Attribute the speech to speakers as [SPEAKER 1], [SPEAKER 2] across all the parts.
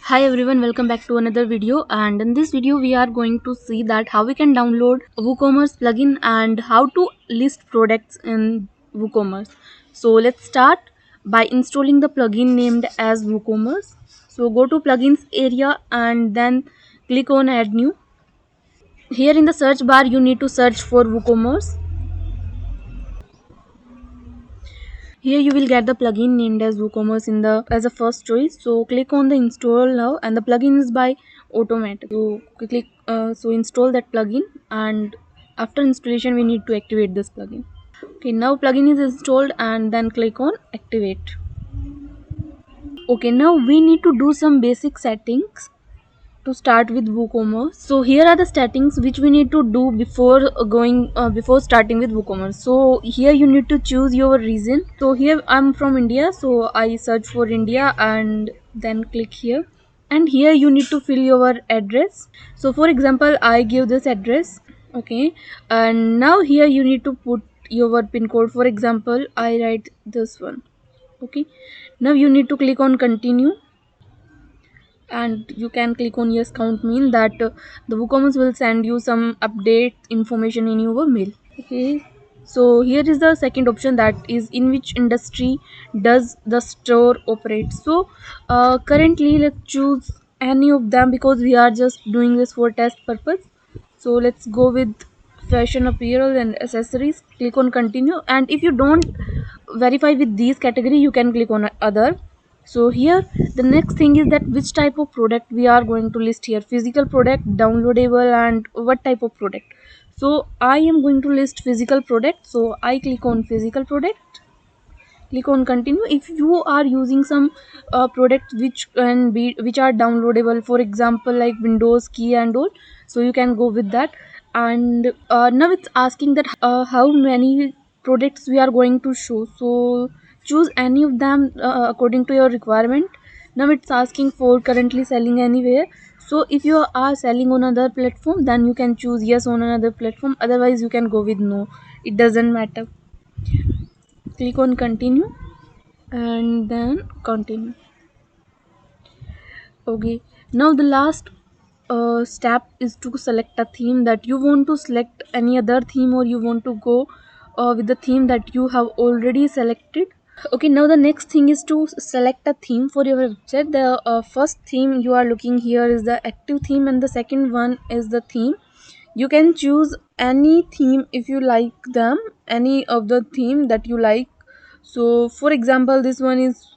[SPEAKER 1] Hi everyone, welcome back to another video, and in this video we are going to see that how we can download WooCommerce plugin and how to list products in WooCommerce. So let's start by installing the plugin named as WooCommerce. So go to plugins area and then click on add new. Here in the search bar you need to search for WooCommerce. Here you will get the plugin named as WooCommerce as a first choice. So click on the install now, and the plugin is by automatic. So install that plugin, and after installation we need to activate this plugin. Okay, now plugin is installed and then click on activate. Okay, now we need to do some basic settings to start with WooCommerce. So here are the settings which we need to do before starting with WooCommerce. So here you need to choose your region. So here I'm from India, so I search for India and then click here. And here you need to fill your address. So for example, I give this address. Okay, and now here you need to put your pin code. For example, I write this one. Okay, now you need to click on continue, and you can click on yes count mean that the WooCommerce will send you some update information in your mail. Okay, so here is the second option, that is in which industry does the store operate. So currently let's choose any of them because we are just doing this for test purpose. So let's go with fashion apparel and accessories. Click on continue, and if you don't verify with these category you can click on other. So here the next thing is that which type of product we are going to list here: physical product, downloadable, and what type of product. So I am going to list physical product, so I click on physical product, click on continue. If you are using some products which are downloadable, for example like Windows key and all, so you can go with that. And now it's asking that how many products we are going to show, so choose any of them according to your requirement. Now it's asking for currently selling anywhere. So if you are selling on another platform, then you can choose yes on another platform, otherwise you can go with no, it doesn't matter. Click on continue and then continue. Okay, now the last step is to select a theme, that you want to select any other theme or you want to go with the theme that you have already selected. Okay, now the next thing is to select a theme for your website. The first theme you are looking here is the active theme, and the second one is the theme. You can choose any theme if you like them, any of the theme that you like. So for example, this one is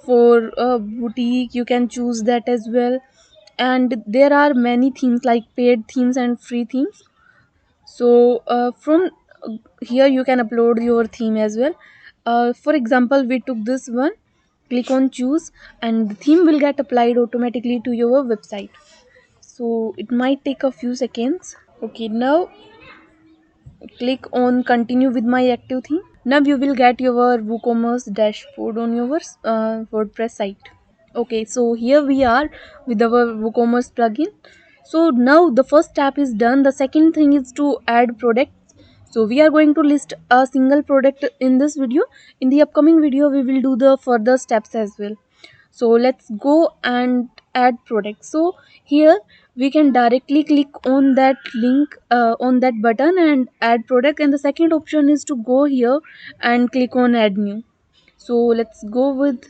[SPEAKER 1] for a boutique, you can choose that as well. And there are many themes like paid themes and free themes. So from here you can upload your theme as well. For example, we took this one. Click on choose, and the theme will get applied automatically to your website. So it might take a few seconds. Okay, now click on continue with my active theme. Now you will get your WooCommerce dashboard on your WordPress site. Okay, so here we are with our WooCommerce plugin. So now the first step is done. The second thing is to add products. So we are going to list a single product in this video. In the upcoming video we will do the further steps as well. So let's go and add product. So here we can directly click on that link, on that button, and add product. And the second option is to go here and click on add new. So let's go with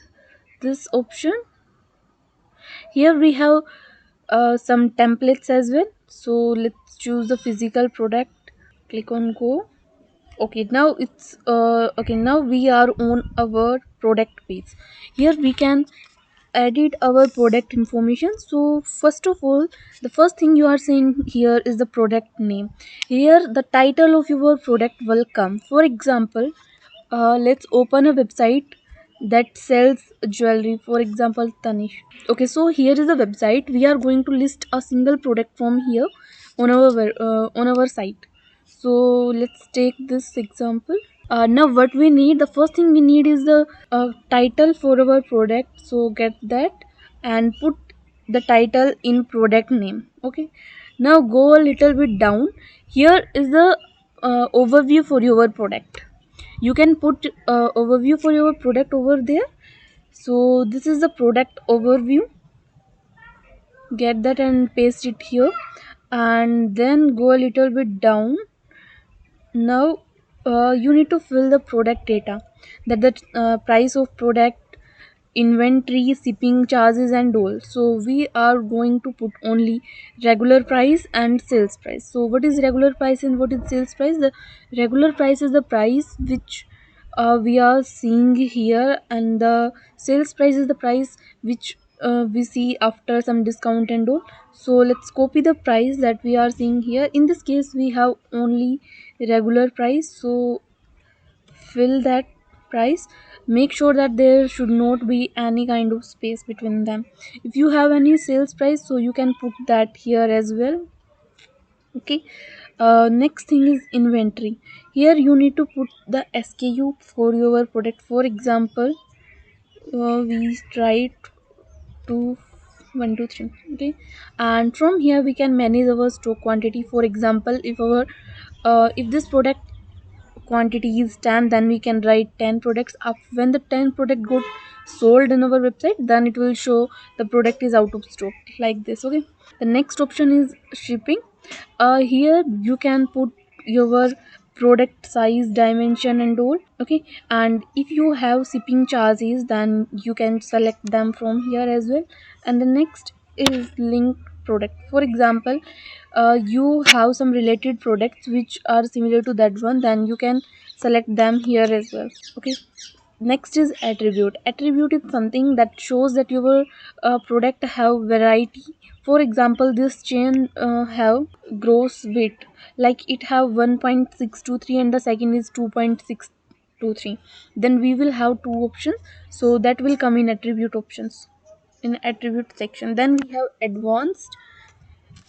[SPEAKER 1] this option. Here we have some templates as well. So let's choose the physical product, click on go. Okay, now it's okay, now we are on our product page. Here we can edit our product information. So first of all, the first thing you are seeing here is the product name. Here the title of your product will come. For example, let's open a website that sells jewelry, for example Tanish. Okay, so here is the website. We are going to list a single product from here on our site. So let's take this example. Now what we need, the first thing we need is the title for our product. So get that and put the title in product name. Okay, now go a little bit down. Here is the overview for your product. You can put overview for your product over there. So this is the product overview. get that and paste it here, and then go a little bit down. Now you need to fill the product data, that the price of product, inventory, shipping charges and all. So we are going to put only regular price and sales price. So what is regular price and what is sales price? The regular price is the price which we are seeing here, and the sales price is the price which we see after some discount and all. So let's copy the price that we are seeing here. In this case we have only regular price, so fill that price. Make sure that there should not be any kind of space between them. If you have any sales price, so you can put that here as well. Okay. Next thing is inventory. Here you need to put the SKU for your product. For example, we try to 1 2 3. Okay, and from here we can manage our stock quantity. For example, if this product quantity is 10, then we can write 10 products up. When the 10 product got sold in our website, then it will show the product is out of stock, like this. Okay, the next option is shipping. Here you can put your product size, dimension and all. Okay, and if you have shipping charges, then you can select them from here as well. And the next is link product. For example, you have some related products which are similar to that one, then you can select them here as well. Okay, next is attribute. Attribute is something that shows that your product have variety. For example, this chain have gross weight, like it have 1.623 and the second is 2.623. Then we will have two options, so that will come in attribute options, in attribute section. Then we have advanced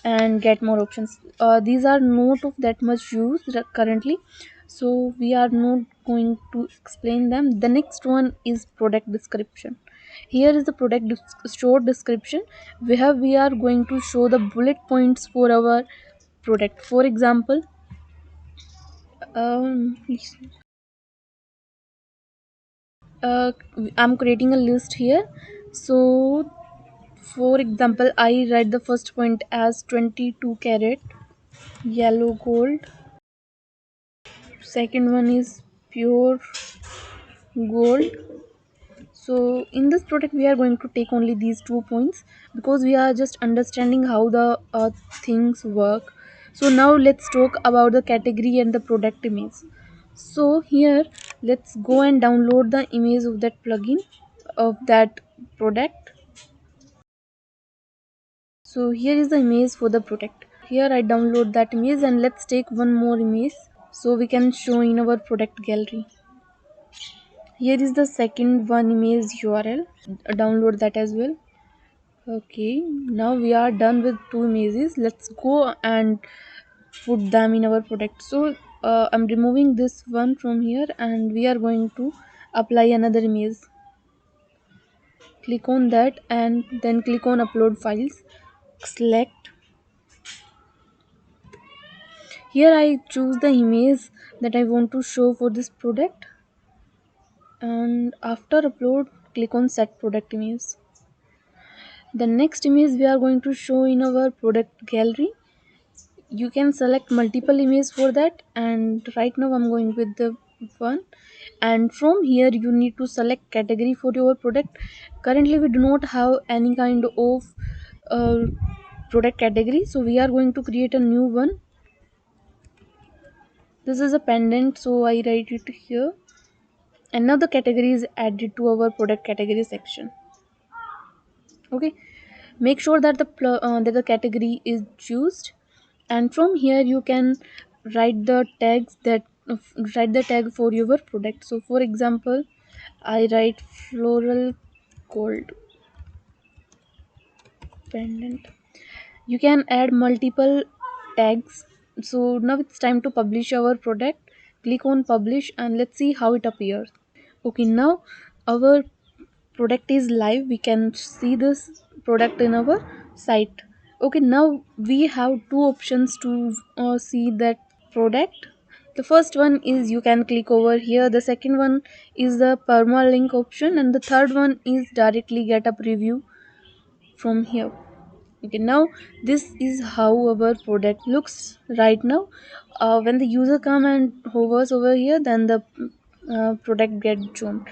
[SPEAKER 1] and get more options. These are not of that much use currently, so we are not going to explain them. The next one is product description. Here is the short description. We are going to show the bullet points for our product. For example, um, uh, I'm creating a list here. So for example, I write the first point as 22 carat yellow gold. Second one is pure gold. So in this product we are going to take only these 2 points, because we are just understanding how the things work. So now let's talk about the category and the product image. So here let's go and download the image of that plugin, of that product. So here is the image for the product. Here I download that image, and let's take one more image so we can show in our product gallery. Here is the second one image URL. Download that as well. Okay, now we are done with two images. Let's go and put them in our product. So I'm removing this one from here, and we are going to apply another image. Click on that and then click on upload files. Select. Here I choose the image that I want to show for this product, and after upload click on set product image. The next image we are going to show in our product gallery. You can select multiple images for that, and right now I'm going with the one. And from here you need to select category for your product. Currently we do not have any kind of uh, product category, so we are going to create a new one. This is a pendant, so I write it here, and now the category is added to our product category section. Okay, make sure that that the category is used, and from here you can write the tags that write the tag for your product. So for example, I write floral gold pendant. You can add multiple tags. So now it's time to publish our product. Click on publish and let's see how it appears. Okay, now our product is live. We can see this product in our site. Okay, now we have two options to see that product. The first one is you can click over here. The second one is the permalink option, and the third one is directly get a preview from here. Okay, now this is how our product looks right now. When the user come and hovers over here, then the product get shown,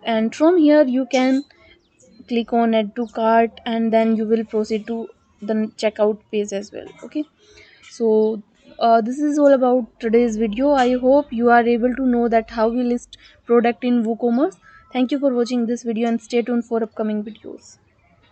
[SPEAKER 1] and from here you can click on add to cart, and then you will proceed to the checkout page as well. Okay, so this is all about today's video. I hope you are able to know that how we list product in WooCommerce. Thank you for watching this video and stay tuned for upcoming videos.